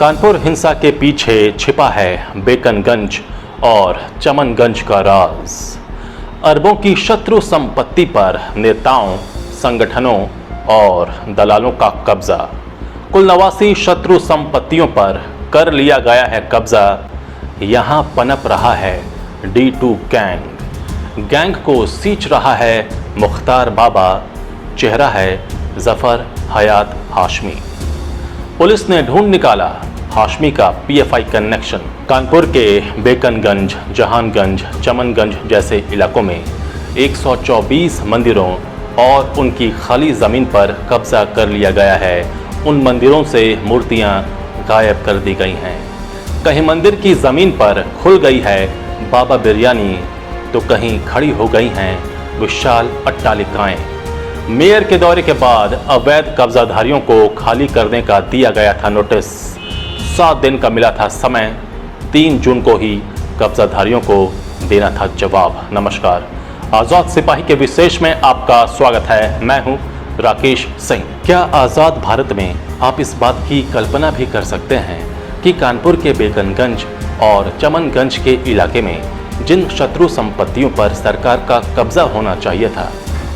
कानपुर हिंसा के पीछे छिपा है बेकनगंज और चमनगंज का राज। अरबों की शत्रु संपत्ति पर नेताओं, संगठनों और दलालों का कब्जा। कुल 89 शत्रु संपत्तियों पर कर लिया गया है कब्जा। यहां पनप रहा है D2 गैंग को सींच रहा है मुख्तार बाबा। चेहरा है जफर हयात हाशमी। पुलिस ने ढूंढ निकाला हाशमी का PFI कनेक्शन। कानपुर के बेकनगंज, जहानगंज, चमनगंज जैसे इलाकों में 124 मंदिरों और उनकी खाली ज़मीन पर कब्जा कर लिया गया है। उन मंदिरों से मूर्तियां गायब कर दी गई हैं। कहीं मंदिर की ज़मीन पर खुल गई है बाबा बिरयानी, तो कहीं खड़ी हो गई हैं विशाल अट्टालिकाएं। मेयर के दौरे के बाद अवैध कब्जाधारियों को खाली करने का दिया गया था नोटिस। 7 दिन का मिला था समय। 3 जून को ही कब्जाधारियों को देना था जवाब। नमस्कार, आज़ाद सिपाही के विशेष में आपका स्वागत है। मैं हूं राकेश सिंह। क्या आज़ाद भारत में आप इस बात की कल्पना भी कर सकते हैं कि कानपुर के बेकनगंज और चमनगंज के इलाके में जिन शत्रु संपत्तियों पर सरकार का कब्जा होना चाहिए था,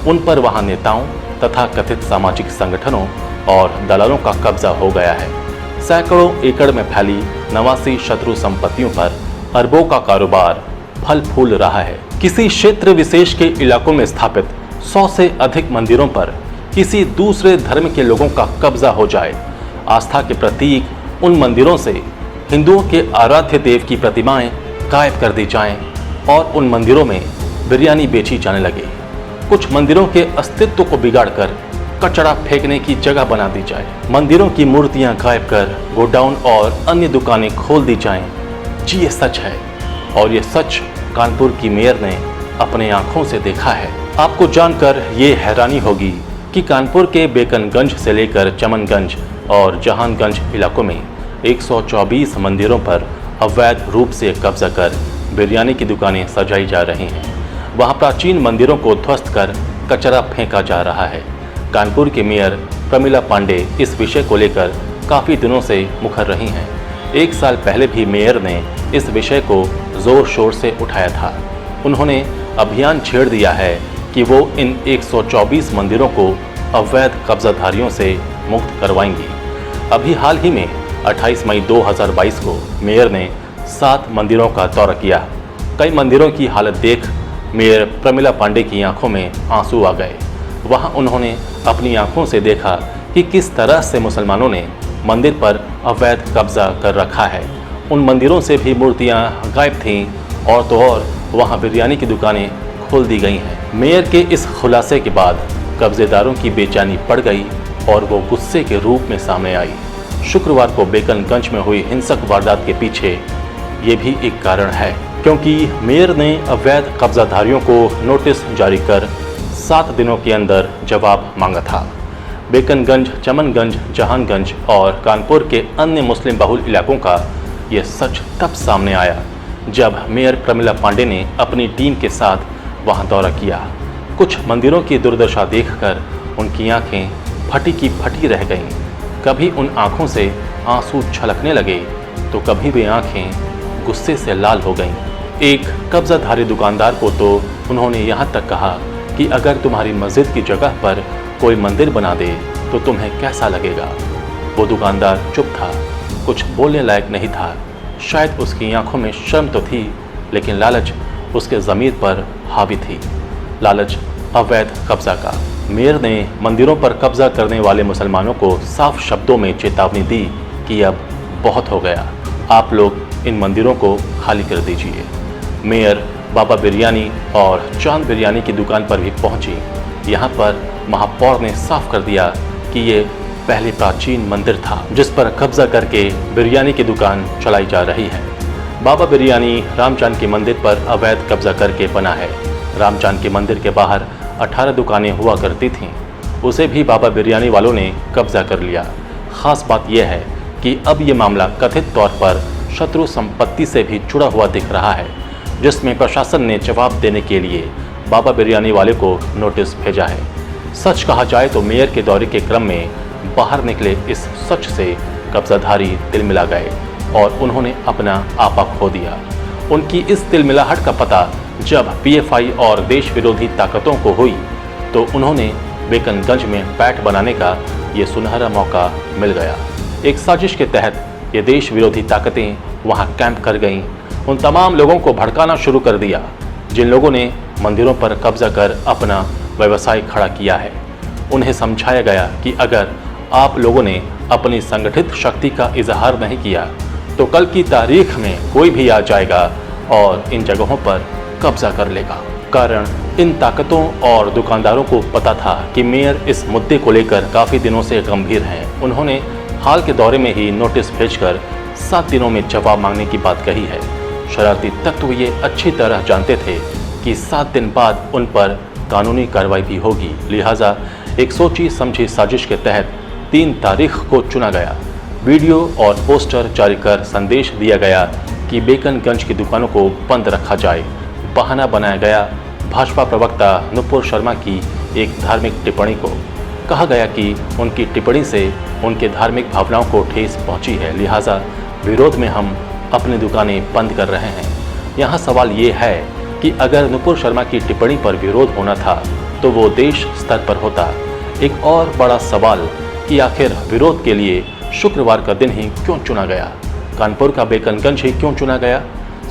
उन पर वहां नेताओं तथा कथित सामाजिक संगठनों और दलालों का कब्जा हो गया है। सैकड़ों एकड़ में फैली 89 शत्रु संपत्तियों पर अरबों का कारोबार फल फूल रहा है। किसी क्षेत्र विशेष के इलाकों में स्थापित 100 से अधिक मंदिरों पर किसी दूसरे धर्म के लोगों का कब्जा हो जाए। आस्था के प्रतीक उन मंदिरों से हिंदुओं के आराध्य देव की प्रतिमाएं गायब कर दी जाएं और उन मंदिरों में बिरयानी बेची जाने लगे। कुछ मंदिरों के अस्तित्व को बिगाड़कर कचरा फेंकने की जगह बना दी जाए। मंदिरों की मूर्तियां गायब कर गोडाउन और अन्य दुकानें खोल दी जाएं। जी ये सच है, और ये सच कानपुर की मेयर ने अपने आंखों से देखा है। आपको जानकर ये हैरानी होगी कि कानपुर के बेकनगंज से लेकर चमनगंज और जहानगंज इलाकों में 124 मंदिरों पर अवैध रूप से कब्जा कर बिरयानी की दुकानें सजाई जा रही हैं। वहां प्राचीन मंदिरों को ध्वस्त कर कचरा फेंका जा रहा है। कानपुर के मेयर प्रमिला पांडे इस विषय को लेकर काफ़ी दिनों से मुखर रही हैं। 1 साल पहले भी मेयर ने इस विषय को ज़ोर शोर से उठाया था। उन्होंने अभियान छेड़ दिया है कि वो इन 124 मंदिरों को अवैध कब्जाधारियों से मुक्त करवाएंगी। अभी हाल ही में 28 मई 2022 को मेयर ने 7 मंदिरों का दौरा किया। कई मंदिरों की हालत देख मेयर प्रमिला पांडे की आंखों में आंसू आ गए। वहां उन्होंने अपनी आंखों से देखा कि किस तरह से मुसलमानों ने मंदिर पर अवैध कब्जा कर रखा है। उन मंदिरों से भी मूर्तियां गायब थीं और तो और वहां बिरयानी की दुकानें खोल दी गई हैं। मेयर के इस खुलासे के बाद कब्जेदारों की बेचैनी बढ़ गई और वो गुस्से के रूप में सामने आई। शुक्रवार को बेकनगंज में हुई हिंसक वारदात के पीछे ये भी एक कारण है, क्योंकि मेयर ने अवैध कब्जाधारियों को नोटिस जारी कर 7 दिनों के अंदर जवाब मांगा था। बेकनगंज, चमनगंज, जहानगंज और कानपुर के अन्य मुस्लिम बहुल इलाकों का ये सच तब सामने आया जब मेयर प्रमिला पांडे ने अपनी टीम के साथ वहां दौरा किया। कुछ मंदिरों की दुर्दशा देखकर उनकी आंखें फटी की फटी रह गईं। कभी उन आंखों से आंसू छलकने लगे तो कभी वे आंखें गुस्से से लाल हो गईं। एक कब्जाधारी दुकानदार को तो उन्होंने यहाँ तक कहा कि अगर तुम्हारी मस्जिद की जगह पर कोई मंदिर बना दे तो तुम्हें कैसा लगेगा। वो दुकानदार चुप था, कुछ बोलने लायक नहीं था। शायद उसकी आंखों में शर्म तो थी, लेकिन लालच उसके ज़मीर पर हावी थी। लालच अवैध कब्जा का। मेयर ने मंदिरों पर कब्जा करने वाले मुसलमानों को साफ शब्दों में चेतावनी दी कि अब बहुत हो गया, आप लोग इन मंदिरों को खाली कर दीजिए। मेयर बाबा बिरयानी और चांद बिरयानी की दुकान पर भी पहुंची। यहां पर महापौर ने साफ कर दिया कि ये पहले प्राचीन मंदिर था जिस पर कब्जा करके बिरयानी की दुकान चलाई जा रही है। बाबा बिरयानी रामचांद के मंदिर पर अवैध कब्जा करके बना है। रामचांद के मंदिर के बाहर 18 दुकानें हुआ करती थीं, उसे भी बाबा बिरयानी वालों ने कब्जा कर लिया। खास बात यह है कि अब ये मामला कथित तौर पर शत्रु संपत्ति से भी जुड़ा हुआ दिख रहा है, जिसमें प्रशासन ने जवाब देने के लिए बाबा बिरयानी वाले को नोटिस भेजा है। सच कहा जाए तो मेयर के दौरे के क्रम में बाहर निकले इस सच से कब्जाधारी तिलमिला गए और उन्होंने अपना आपा खो दिया। उनकी इस तिलमिलाहट का पता जब पीएफआई और देश विरोधी ताकतों को हुई तो उन्होंने बेकनगंज में पैठ बनाने का ये सुनहरा मौका मिल गया। एक साजिश के तहत ये देश विरोधी ताकतें वहां कैंप कर गईं। उन तमाम लोगों को भड़काना शुरू कर दिया जिन लोगों ने मंदिरों पर कब्जा कर अपना व्यवसाय खड़ा किया है। उन्हें समझाया गया कि अगर आप लोगों ने अपनी संगठित शक्ति का इजहार नहीं किया तो कल की तारीख में कोई भी आ जाएगा और इन जगहों पर कब्जा कर लेगा। कारण इन ताकतों और दुकानदारों को पता था कि मेयर इस मुद्दे को लेकर काफ़ी दिनों से गंभीर हैं। उन्होंने हाल के दौरे में ही नोटिस भेजकर 7 दिनों में जवाब मांगने की बात कही है। शरारती तत्व ये अच्छी तरह जानते थे कि 7 दिन बाद उन पर कानूनी कार्रवाई भी होगी। लिहाजा एक सोची समझी साजिश के तहत 3 तारीख को चुना गया। वीडियो और पोस्टर जारी कर संदेश दिया गया कि बेकनगंज की दुकानों को बंद रखा जाए। बहाना बनाया गया भाजपा प्रवक्ता नुपुर शर्मा की एक धार्मिक टिप्पणी को। कहा गया कि उनकी टिप्पणी से उनके धार्मिक भावनाओं को ठेस पहुंची है, लिहाजा विरोध में हम अपनी दुकानें बंद कर रहे हैं। यहाँ सवाल ये है कि अगर नुपुर शर्मा की टिप्पणी पर विरोध होना था तो वो देश स्तर पर होता। एक और बड़ा सवाल कि आखिर विरोध के लिए शुक्रवार का दिन ही क्यों चुना गया, कानपुर का बेकनगंज ही क्यों चुना गया।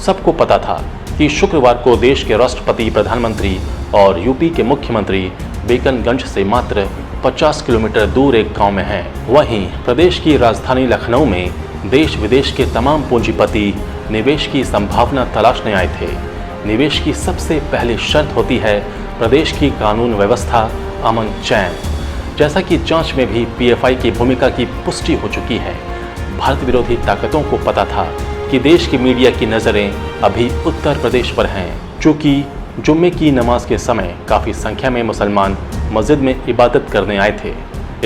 सबको पता था कि शुक्रवार को देश के राष्ट्रपति, प्रधानमंत्री और यूपी के मुख्यमंत्री बेकनगंज से मात्र 50 किलोमीटर दूर एक गांव में हैं। वहीं प्रदेश की राजधानी लखनऊ में देश विदेश के तमाम पूंजीपति निवेश की संभावना तलाशने आए थे। निवेश की सबसे पहली शर्त होती है प्रदेश की कानून व्यवस्था, अमन चैन। जैसा कि जांच में भी पीएफआई की भूमिका की पुष्टि हो चुकी है। भारत विरोधी ताकतों को पता था कि देश की मीडिया की नज़रें अभी उत्तर प्रदेश पर हैं। चूँकि जुम्मे की नमाज के समय काफ़ी संख्या में मुसलमान मस्जिद में इबादत करने आए थे।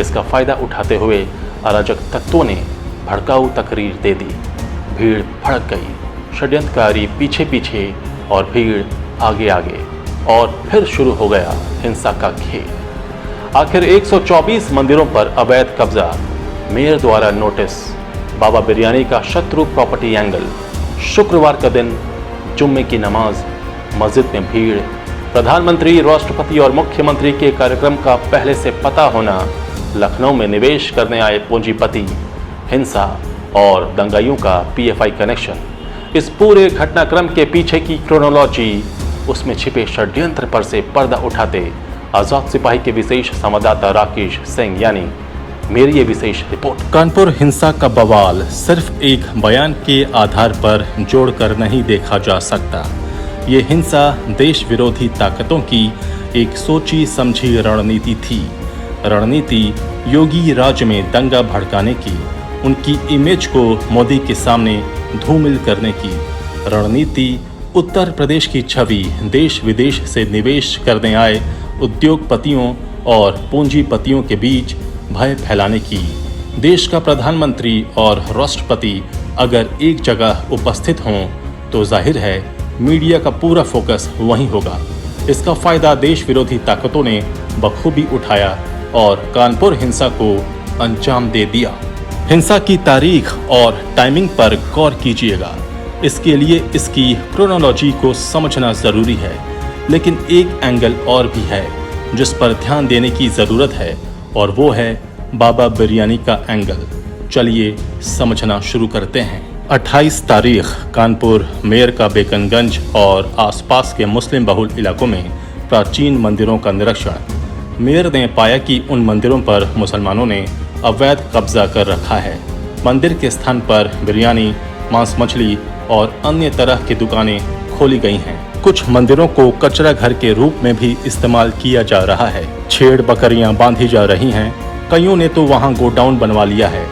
इसका फ़ायदा उठाते हुए अराजक तत्वों ने भड़काऊ तकरीर दे दी। भीड़ भड़क गई, षड्यंत्रकारी पीछे पीछे और भीड़ आगे आगे, और फिर शुरू हो गया हिंसा का खेल। आखिर 124 मंदिरों पर अवैध कब्जा, मेयर द्वारा नोटिस, बाबा बिरयानी का शत्रु प्रॉपर्टी एंगल, शुक्रवार का दिन, जुम्मे की नमाज, मस्जिद में भीड़, प्रधानमंत्री, राष्ट्रपति और मुख्यमंत्री के कार्यक्रम का पहले से पता होना, लखनऊ में निवेश करने आए पूंजीपति, हिंसा और दंगाइयों का पीएफआई कनेक्शन। इस पूरे घटनाक्रम के पीछे की क्रोनोलॉजी, उसमें छिपे षड्यंत्र पर से पर्दा उठाते आजाद सिपाही के विशेष संवाददाता राकेश सिंह यानी मेरी ये विशेष रिपोर्ट। कानपुर हिंसा का बवाल सिर्फ एक बयान के आधार पर जोड़कर नहीं देखा जा सकता। ये हिंसा देश विरोधी ताकतों की एक सोची समझी रणनीति थी। रणनीति योगी राज में दंगा भड़काने की, उनकी इमेज को मोदी के सामने धूमिल करने की। रणनीति उत्तर प्रदेश की छवि देश विदेश से निवेश करने आए उद्योगपतियों और पूंजीपतियों के बीच भय फैलाने की। देश का प्रधानमंत्री और राष्ट्रपति अगर एक जगह उपस्थित हों तो जाहिर है मीडिया का पूरा फोकस वहीं होगा। इसका फायदा देश विरोधी ताकतों ने बखूबी उठाया और कानपुर हिंसा को अंजाम दे दिया। हिंसा की तारीख और टाइमिंग पर गौर कीजिएगा। इसके लिए इसकी क्रोनोलॉजी को समझना जरूरी है, लेकिन एक एंगल और भी है जिस पर ध्यान देने की ज़रूरत है, और वो है बाबा बिरयानी का एंगल। चलिए समझना शुरू करते हैं। 28 तारीख कानपुर मेयर का बेकनगंज और आसपास के मुस्लिम बहुल इलाकों में प्राचीन मंदिरों का निरीक्षण। मेयर ने पाया कि उन मंदिरों पर मुसलमानों ने अवैध कब्जा कर रखा है। मंदिर के स्थान पर बिरयानी, मांस मछली और अन्य तरह की दुकानें खोली गई हैं। कुछ मंदिरों को कचरा घर के रूप में भी इस्तेमाल किया जा रहा है। छेड़ बकरियां बांधी जा रही हैं। कईयों ने तो वहां गोडाउन बनवा लिया है।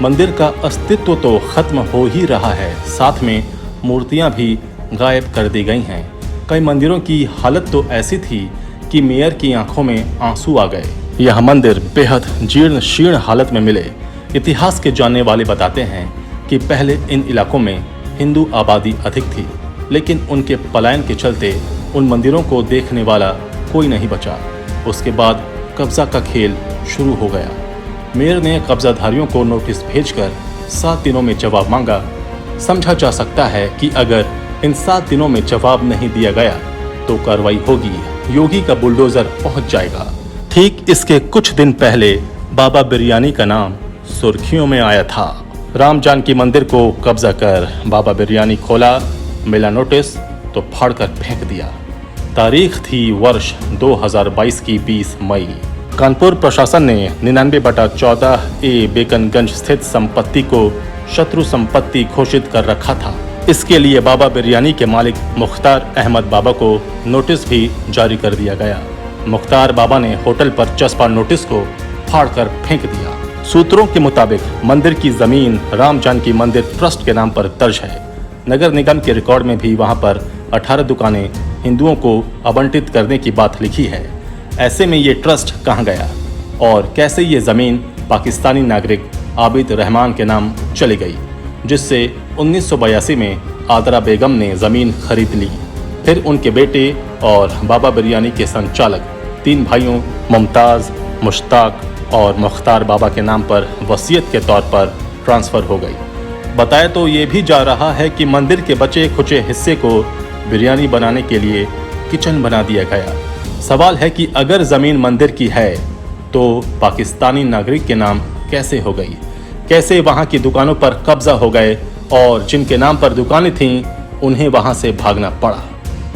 मंदिर का अस्तित्व तो खत्म हो ही रहा है, साथ में मूर्तियां भी गायब कर दी गई हैं। कई मंदिरों की हालत तो ऐसी थी कि मेयर की आंखों में आंसू आ गए। यह मंदिर बेहद जीर्ण शीर्ण हालत में मिले। इतिहास के जानने वाले बताते हैं कि पहले इन इलाकों में हिंदू आबादी अधिक थी, लेकिन उनके पलायन के चलते उन मंदिरों को देखने वाला कोई नहीं बचा। उसके बाद कब्जा का खेल शुरू हो गया। मेयर ने कब्जाधारियों को नोटिस भेजकर 7 दिनों में जवाब मांगा। समझा जा सकता है कि अगर इन 7 दिनों में जवाब नहीं दिया गया तो कार्रवाई होगी, योगी का बुलडोजर पहुंच जाएगा। ठीक इसके कुछ दिन पहले बाबा बिरयानी का नाम सुर्खियों में आया था। राम जानकी मंदिर को कब्जा कर बाबा बिरयानी खोला, मिला नोटिस तो फाड़कर फेंक दिया। तारीख थी वर्ष 2022 की 20 मई। कानपुर प्रशासन ने 99/14A बेकनगंज स्थित संपत्ति को शत्रु संपत्ति घोषित कर रखा था। इसके लिए बाबा बिरयानी के मालिक मुख्तार अहमद बाबा को नोटिस भी जारी कर दिया गया। मुख्तार बाबा ने होटल पर चस्पा नोटिस को फाड़कर फेंक दिया। सूत्रों के मुताबिक मंदिर की जमीन राम जानकी मंदिर ट्रस्ट के नाम पर दर्ज है। नगर निगम के रिकॉर्ड में भी वहां पर 18 दुकानें हिंदुओं को आवंटित करने की बात लिखी है। ऐसे में ये ट्रस्ट कहाँ गया और कैसे ये ज़मीन पाकिस्तानी नागरिक आबिद रहमान के नाम चली गई, जिससे 1982 में आदरा बेगम ने ज़मीन खरीद ली। फिर उनके बेटे और बाबा बिरयानी के संचालक 3 भाइयों मुमताज़, मुश्ताक और मुख्तार बाबा के नाम पर वसीयत के तौर पर ट्रांसफ़र हो गई। बताया तो ये भी जा रहा है कि मंदिर के बचे खुचे हिस्से को बिरयानी बनाने के लिए किचन बना दिया गया। सवाल है कि अगर ज़मीन मंदिर की है तो पाकिस्तानी नागरिक के नाम कैसे हो गई, कैसे वहां की दुकानों पर कब्जा हो गए और जिनके नाम पर दुकानें थीं उन्हें वहां से भागना पड़ा।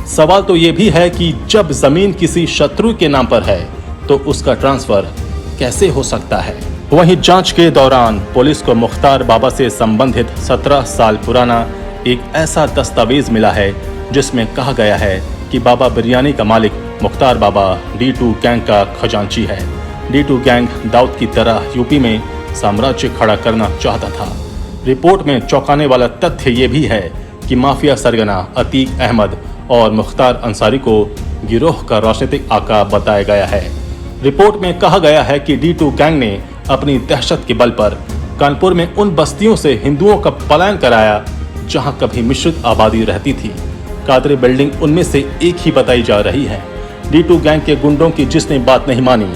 सवाल तो ये भी है कि जब ज़मीन किसी शत्रु के नाम पर है तो उसका ट्रांसफ़र कैसे हो सकता है। वहीं जांच के दौरान पुलिस को मुख्तार बाबा से संबंधित 17 साल पुराना एक ऐसा दस्तावेज मिला है जिसमें कहा गया है कि बाबा बिरयानी का मालिक मुख्तार बाबा D2 गैंग का खजांची है। D2 गैंग दाऊद की तरह यूपी में साम्राज्य खड़ा करना चाहता था। रिपोर्ट में चौंकाने वाला तथ्य ये भी है कि माफिया सरगना अतीक अहमद और मुख्तार अंसारी को गिरोह का राजनीतिक आका बताया गया है। रिपोर्ट में कहा गया है कि D2 गैंग ने अपनी दहशत के बल पर कानपुर में उन बस्तियों से हिंदुओं का पलायन कराया जहां कभी मिश्रित आबादी रहती थी। कादरी बिल्डिंग उनमें से एक ही बताई जा रही है। D2 गैंग के गुंडों की जिसने बात नहीं मानी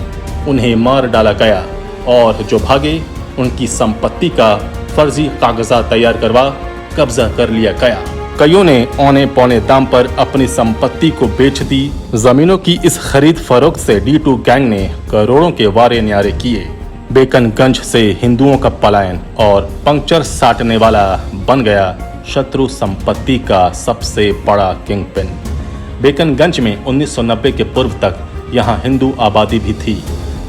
उन्हें मार डाला गया और जो भागे उनकी संपत्ति का फर्जी कागजात तैयार करवा कब्जा कर लिया गया। कईयों ने औने पौने दाम पर अपनी संपत्ति को बेच दी। जमीनों की इस खरीद फरोख्त से D2 गैंग ने करोड़ों के वारे न्यारे किए। बेकनगंज से हिंदुओं का पलायन और पंक्चर साटने वाला बन गया शत्रु संपत्ति का सबसे बड़ा किंगपिन। बेकनगंज में 1990 के पूर्व तक यहाँ हिंदू आबादी भी थी।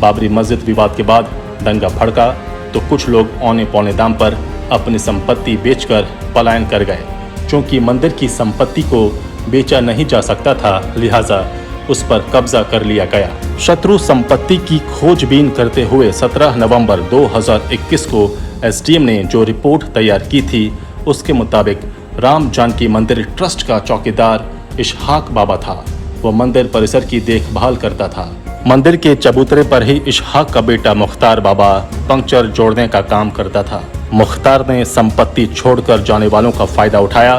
बाबरी मस्जिद विवाद के बाद दंगा भड़का तो कुछ लोग औने पौने दाम पर अपनी संपत्ति बेचकर पलायन कर गए। क्योंकि मंदिर की संपत्ति को बेचा नहीं जा सकता था, लिहाजा उस पर कब्जा कर लिया गया। शत्रु संपत्ति की खोजबीन करते हुए 17 नवंबर 2021 को एसडीएम ने जो रिपोर्ट तैयार की थी उसके मुताबिक राम जानकी मंदिर ट्रस्ट का चौकीदार इशहाक बाबा था। वो मंदिर परिसर की देखभाल करता था। मंदिर के चबूतरे पर ही इशहाक का बेटा मुख्तार बाबा पंक्चर जोड़ने का काम करता था। मुख्तार ने संपत्ति छोड़कर जाने वालों का फायदा उठाया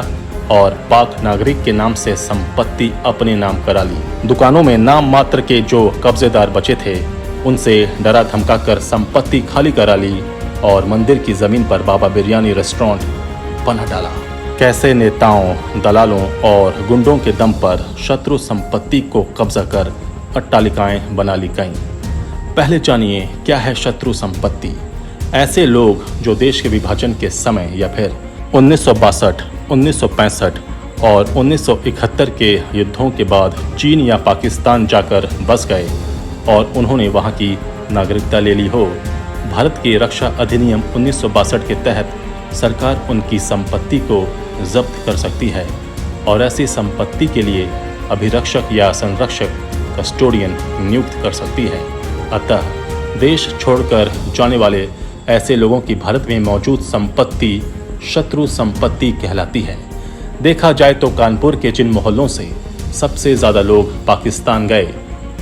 और पाक नागरिक के नाम से संपत्ति अपने नाम करा ली। दुकानों में नाम मात्र के जो कब्जेदार बचे थे उनसे डरा धमकाकर संपत्ति खाली करा ली और मंदिर की जमीन पर बाबा बिरयानी रेस्टोरेंट बना डाला। कैसे नेताओं, दलालों और गुंडों के दम पर शत्रु संपत्ति को कब्जा कर अट्टालिकाएं बना ली गईं। पहले जानिए क्या है शत्रु संपत्ति। ऐसे लोग जो देश के विभाजन के समय या फिर 1962, 1965 और 1971 के युद्धों के बाद चीन या पाकिस्तान जाकर बस गए और उन्होंने वहां की नागरिकता ले ली हो। भारत के रक्षा अधिनियम 1962 के तहत सरकार उनकी संपत्ति को जब्त कर सकती है और ऐसी संपत्ति के लिए अभिरक्षक या संरक्षक कस्टोडियन नियुक्त कर सकती है। अतः देश छोड़कर जाने वाले ऐसे लोगों की भारत में मौजूद संपत्ति शत्रु संपत्ति कहलाती है। देखा जाए तो कानपुर के जिन मोहल्लों से सबसे ज़्यादा लोग पाकिस्तान गए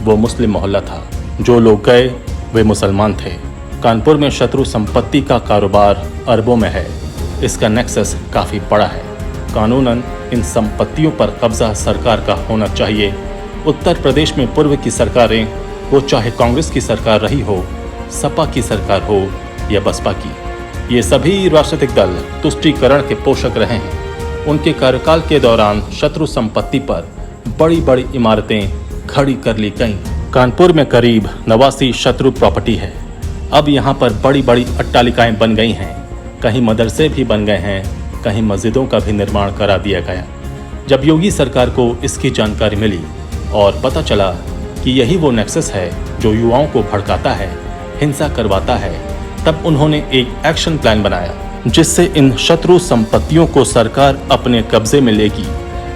वो मुस्लिम मोहल्ला था। जो लोग गए वे मुसलमान थे। कानपुर में शत्रु संपत्ति का कारोबार अरबों में है। इसका नेक्सस काफ़ी बड़ा है। कानूनन इन संपत्तियों पर कब्जा सरकार का होना चाहिए। उत्तर प्रदेश में पूर्व की सरकारें, वो चाहे कांग्रेस की सरकार रही हो, सपा की सरकार हो या बसपा की, ये सभी राजनीतिक दल तुष्टीकरण के पोषक रहे हैं। उनके कार्यकाल के दौरान शत्रु संपत्ति पर बड़ी बड़ी इमारतें खड़ी कर ली गईं। कानपुर में करीब 89 शत्रु प्रॉपर्टी है। अब यहाँ पर बड़ी बड़ी अट्टालिकाएं बन गई हैं। कहीं मदरसे भी बन गए हैं, कहीं मस्जिदों का भी निर्माण करा दिया गया। जब योगी सरकार को इसकी जानकारी मिली और पता चला कि यही वो नेक्सस है जो युवाओं को भड़काता है, हिंसा करवाता है, तब उन्होंने एक एक्शन प्लान बनाया जिससे इन शत्रु संपत्तियों को सरकार अपने कब्जे में लेगी।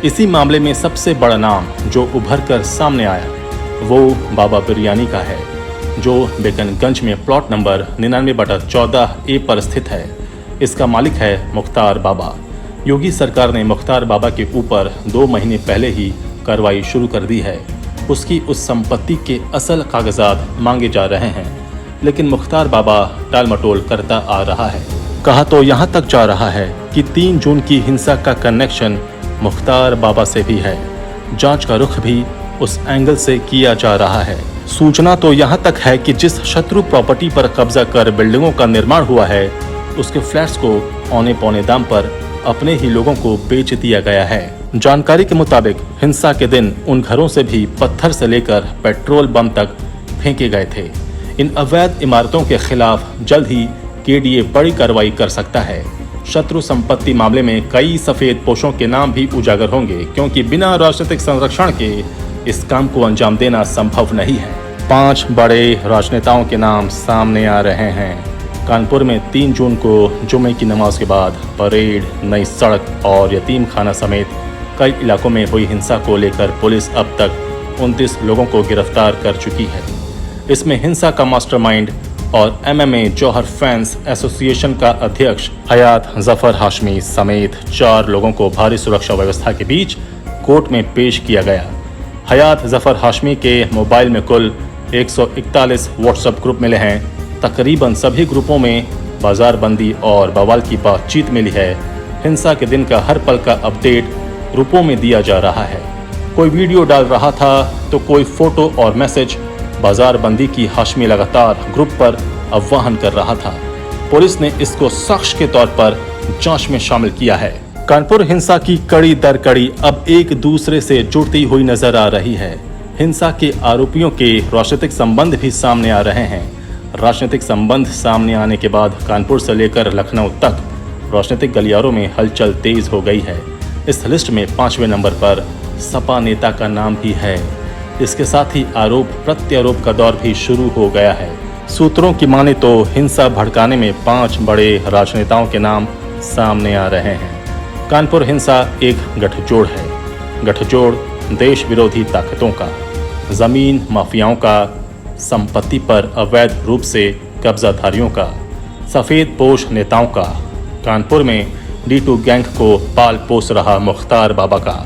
इसी मामले में सबसे बड़ा नाम जो उभर कर सामने आया वो बाबा बिरयानी का है, जो बेकनगंज में प्लॉट नंबर 99/14A पर स्थित है। इसका मालिक है मुख्तार बाबा। योगी सरकार ने मुख्तार बाबा के ऊपर 2 महीने पहले ही कार्रवाई शुरू कर दी है। उसकी उस संपत्ति के असल कागजात मांगे जा रहे हैं, लेकिन मुख्तार बाबा टालमटोल करता आ रहा है। कहा तो यहाँ तक जा रहा है कि 3 जून की हिंसा का कनेक्शन मुख्तार बाबा से भी है। जांच का रुख भी उस एंगल से किया जा रहा है। सूचना तो यहाँ तक है कि जिस शत्रु प्रॉपर्टी पर कब्जा कर बिल्डिंगों का निर्माण हुआ है, उसके फ्लैट्स को औने पौने दाम पर अपने ही लोगों को बेच दिया गया है। जानकारी के मुताबिक हिंसा के दिन उन घरों से भी पत्थर से लेकर पेट्रोल बम तक फेंके गए थे। इन अवैध इमारतों के खिलाफ जल्द ही KDA बड़ी कार्रवाई कर सकता है। शत्रु संपत्ति मामले में कई सफेद पोशों के नाम भी उजागर होंगे, क्योंकि बिना राजनीतिक संरक्षण के इस काम को अंजाम देना संभव नहीं है। 5 बड़े राजनेताओं के नाम सामने आ रहे हैं। कानपुर में 3 जून को जुमे की नमाज के बाद परेड, नई सड़क और यतीम खाना समेत कई इलाकों में हुई हिंसा को लेकर पुलिस अब तक 29 लोगों को गिरफ्तार कर चुकी है। इसमें हिंसा का मास्टरमाइंड और MMA जौहर फैंस एसोसिएशन का अध्यक्ष हयात जफर हाशमी समेत 4 लोगों को भारी सुरक्षा व्यवस्था के बीच कोर्ट में पेश किया गया। हयात जफर हाशमी के मोबाइल में कुल 141 व्हाट्सएप ग्रुप मिले हैं। तकरीबन सभी ग्रुपों में बाजारबंदी और बवाल की बातचीत मिली है। हिंसा के दिन का हर पल का अपडेट ग्रुपों में दिया जा रहा है। कोई वीडियो डाल रहा था तो कोई फोटो और मैसेज। बाजारबंदी की हाशमी लगातार ग्रुप पर आह्वान कर रहा था। पुलिस ने इसको साक्ष्य के तौर पर जांच में शामिल किया है। कानपुर हिंसा की कड़ी दर कड़ी अब एक दूसरे से जुड़ती हुई नजर आ रही है। हिंसा के आरोपियों के राजनीतिक संबंध भी सामने आ रहे हैं। राजनीतिक संबंध सामने आने के बाद कानपुर से लेकर लखनऊ तक राजनीतिक गलियारों में हलचल तेज हो गई है। इस लिस्ट में 5वें नंबर पर सपा नेता का नाम भी है। इसके साथ ही आरोप प्रत्यारोप का दौर भी शुरू हो गया है। सूत्रों की माने तो हिंसा भड़काने में 5 बड़े राजनेताओं के नाम सामने आ रहे हैं। कानपुर हिंसा एक गठजोड़ है। गठजोड़ देश विरोधी ताकतों का, जमीन माफियाओं का, संपत्ति पर अवैध रूप से कब्जाधारियों का, सफेद पोश नेताओं का, कानपुर में D2 गैंग को पाल पोस रहा मुख्तार बाबा का,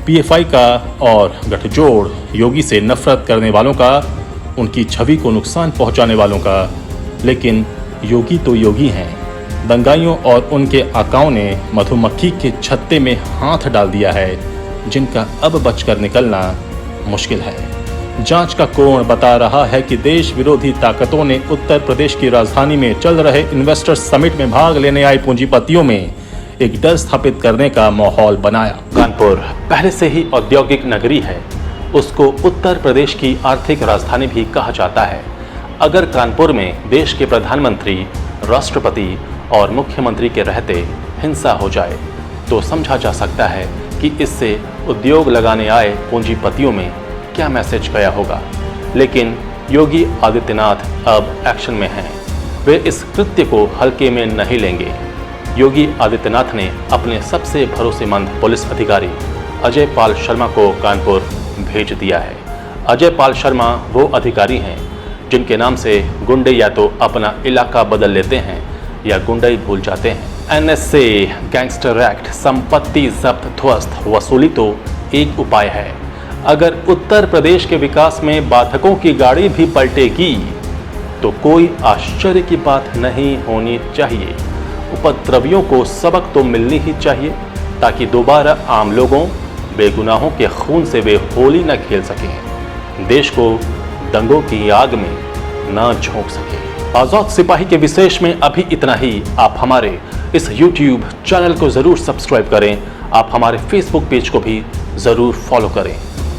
PFI का और गठजोड़ योगी से नफरत करने वालों का, उनकी छवि को नुकसान पहुंचाने वालों का। लेकिन योगी तो योगी हैं। दंगाइयों और उनके आकाओं ने मधुमक्खी के छत्ते में हाथ डाल दिया है, जिनका अब बचकर निकलना मुश्किल है। जांच का कोण बता रहा है कि देश विरोधी ताकतों ने उत्तर प्रदेश की राजधानी में चल रहे इन्वेस्टर्स समिट में भाग लेने आए पूंजीपतियों में एक डर स्थापित करने का माहौल बनाया। कानपुर पहले से ही औद्योगिक नगरी है। उसको उत्तर प्रदेश की आर्थिक राजधानी भी कहा जाता है। अगर कानपुर में देश के प्रधानमंत्री, राष्ट्रपति और मुख्यमंत्री के रहते हिंसा हो जाए तो समझा जा सकता है कि इससे उद्योग लगाने आए पूंजीपतियों में क्या मैसेज गया होगा। लेकिन योगी आदित्यनाथ अब एक्शन में हैं। वे इस कृत्य को हल्के में नहीं लेंगे। योगी आदित्यनाथ ने अपने सबसे भरोसेमंद पुलिस अधिकारी अजय पाल शर्मा को कानपुर भेज दिया है। अजय पाल शर्मा वो अधिकारी हैं जिनके नाम से गुंडे या तो अपना इलाका बदल लेते हैं या गुंडई भूल जाते हैं। NSA, गैंगस्टर एक्ट, संपत्ति जब्त, ध्वस्त, वसूली तो एक उपाय है। अगर उत्तर प्रदेश के विकास में बाधकों की गाड़ी भी पलटेगी तो कोई आश्चर्य की बात नहीं होनी चाहिए। उपद्रवियों को सबक तो मिलनी ही चाहिए, ताकि दोबारा आम लोगों, बेगुनाहों के खून से वे होली न खेल सकें, देश को दंगों की आग में न झोंक सकें। आजाद सिपाही के विशेष में अभी इतना ही। आप हमारे इस YouTube चैनल को जरूर सब्सक्राइब करें। आप हमारे Facebook पेज को भी जरूर फॉलो करें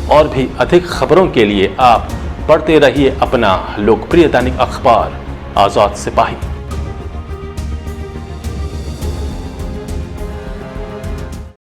और भी अधिक खबरों के लिए आप पढ़ते रहिए अपना लोकप्रिय दैनिक अखबार आजाद सिपाही।